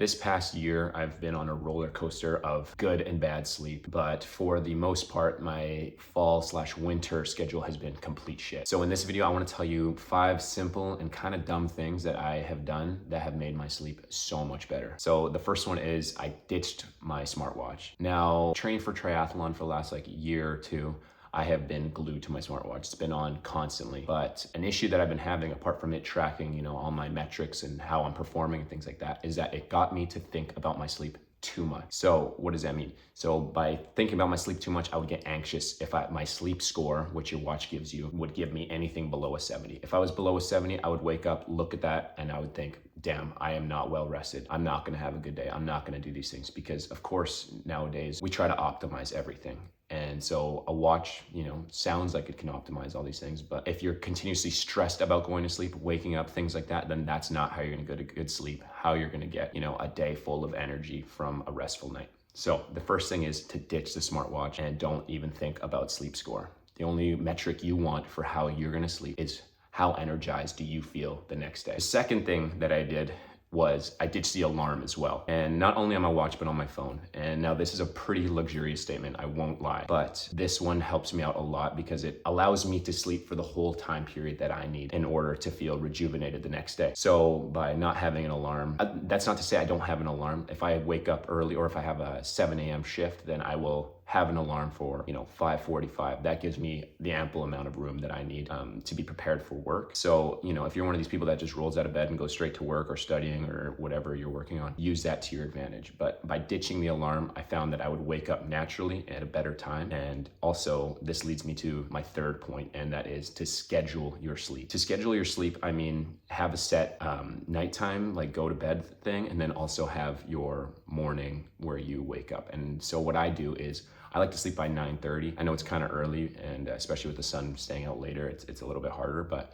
This past year, I've been on a roller coaster of good and bad sleep, but for the most part, my fall/winter schedule has been complete shit. So in this video, I want to tell you 5 simple and kind of dumb things that I have done that have made my sleep so much better. So the first one is I ditched my smartwatch. Now, training for triathlon for the last year or two, I have been glued to my smartwatch. It's been on constantly. But an issue that I've been having, apart from it tracking, all my metrics and how I'm performing and things like that, is that it got me to think about my sleep too much. So what does that mean? So by thinking about my sleep too much, I would get anxious if my sleep score, which your watch gives you, would give me anything below a 70. If I was below a 70, I would wake up, look at that, and I would think, damn, I am not well rested. I'm not gonna have a good day. I'm not gonna do these things because of course, nowadays we try to optimize everything. And so a watch, sounds like it can optimize all these things, but if you're continuously stressed about going to sleep, waking up, things like that, then that's not how you're gonna go to good sleep, how you're gonna get, a day full of energy from a restful night. So the first thing is to ditch the smartwatch and don't even think about sleep score. The only metric you want for how you're gonna sleep is how energized do you feel the next day. The second thing that I did was I ditched the alarm as well. And not only on my watch, but on my phone. And now this is a pretty luxurious statement, I won't lie, but this one helps me out a lot because it allows me to sleep for the whole time period that I need in order to feel rejuvenated the next day. So by not having an alarm, that's not to say I don't have an alarm. If I wake up early or if I have a 7 a.m. shift, then I will have an alarm for 5:45. That gives me the ample amount of room that I need to be prepared for work. So if you're one of these people that just rolls out of bed and goes straight to work or studying or whatever you're working on, use that to your advantage. But by ditching the alarm, I found that I would wake up naturally at a better time. And also this leads me to my third point, and that is to schedule your sleep. To schedule your sleep, I mean have a set nighttime, like go to bed thing, and then also have your morning where you wake up. And so what I do is I like to sleep by 9:30. I know it's kind of early, and especially with the sun staying out later, it's a little bit harder, but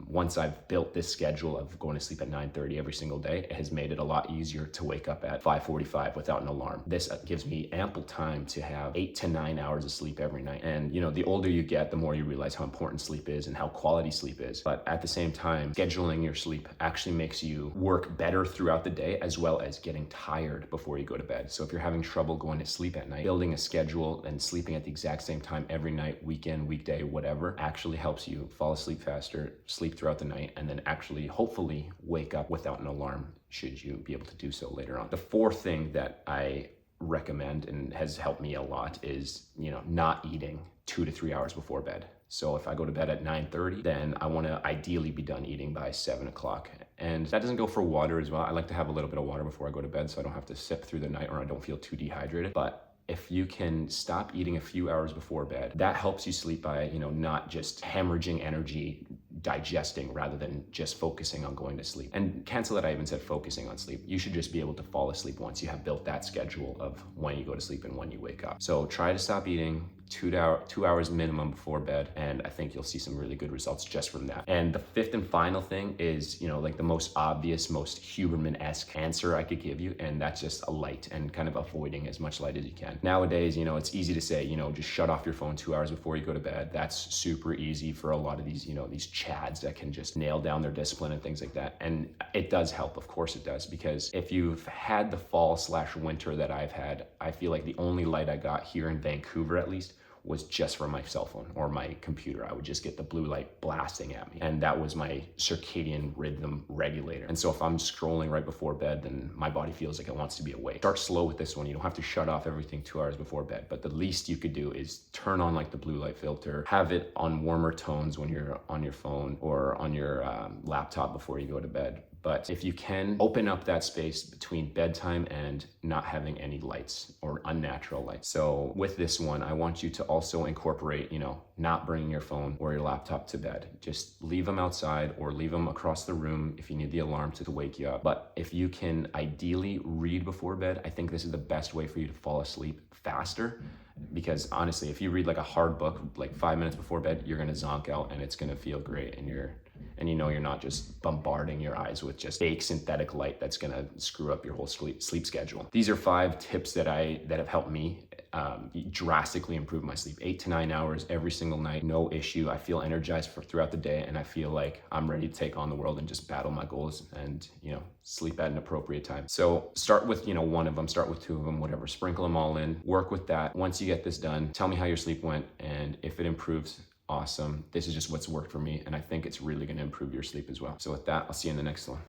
once I've built this schedule of going to sleep at 9:30 every single day, it has made it a lot easier to wake up at 5:45 without an alarm. This gives me ample time to have 8 to 9 hours of sleep every night. And the older you get, the more you realize how important sleep is and how quality sleep is. But at the same time, scheduling your sleep actually makes you work better throughout the day, as well as getting tired before you go to bed. So if you're having trouble going to sleep at night, building a schedule and sleeping at the exact same time every night, weekend, weekday, whatever, actually helps you fall asleep faster, sleep throughout the night, and then actually hopefully wake up without an alarm should you be able to do so later on. The fourth thing that I recommend and has helped me a lot is not eating 2 to 3 hours before bed. So if I go to bed at 9:30, then I want to ideally be done eating by 7 o'clock. And that doesn't go for water as well. I like to have a little bit of water before I go to bed so I don't have to sip through the night or I don't feel too dehydrated. But if you can stop eating a few hours before bed, that helps you sleep by, not just hemorrhaging energy digesting rather than just focusing on going to sleep. And cancel that I even said focusing on sleep. You should just be able to fall asleep once you have built that schedule of when you go to sleep and when you wake up. So try to stop eating 2 hours minimum before bed, and I think you'll see some really good results just from that. And the fifth and final thing is, the most obvious, most Huberman-esque answer I could give you, and that's just a light and kind of avoiding as much light as you can. Nowadays, it's easy to say, just shut off your phone 2 hours before you go to bed. That's super easy for a lot of these, these chads that can just nail down their discipline and things like that. And it does help, of course it does, because if you've had the fall/winter that I've had, I feel like the only light I got here in Vancouver at least was just from my cell phone or my computer. I would just get the blue light blasting at me. And that was my circadian rhythm regulator. And so if I'm scrolling right before bed, then my body feels like it wants to be awake. Start slow with this one. You don't have to shut off everything 2 hours before bed, but the least you could do is turn on the blue light filter, have it on warmer tones when you're on your phone or on your laptop before you go to bed. But if you can, open up that space between bedtime and not having any lights or unnatural lights. So with this one, I want you to also incorporate, not bringing your phone or your laptop to bed. Just leave them outside or leave them across the room if you need the alarm to wake you up. But if you can ideally read before bed, I think this is the best way for you to fall asleep faster. Because honestly, if you read a hard book, 5 minutes before bed, you're gonna zonk out and it's gonna feel great and and you know you're not just bombarding your eyes with just fake synthetic light that's gonna screw up your whole sleep schedule. These are 5 tips that have helped me drastically improve my sleep. 8 to 9 hours every single night, no issue. I feel energized throughout the day, and I feel like I'm ready to take on the world and just battle my goals and, sleep at an appropriate time. So start with, one of them, start with 2 of them, whatever, sprinkle them all in, work with that. Once you get this done, tell me how your sleep went, and if it improves, awesome. This is just what's worked for me, and I think it's really gonna improve your sleep as well. So with that, I'll see you in the next one.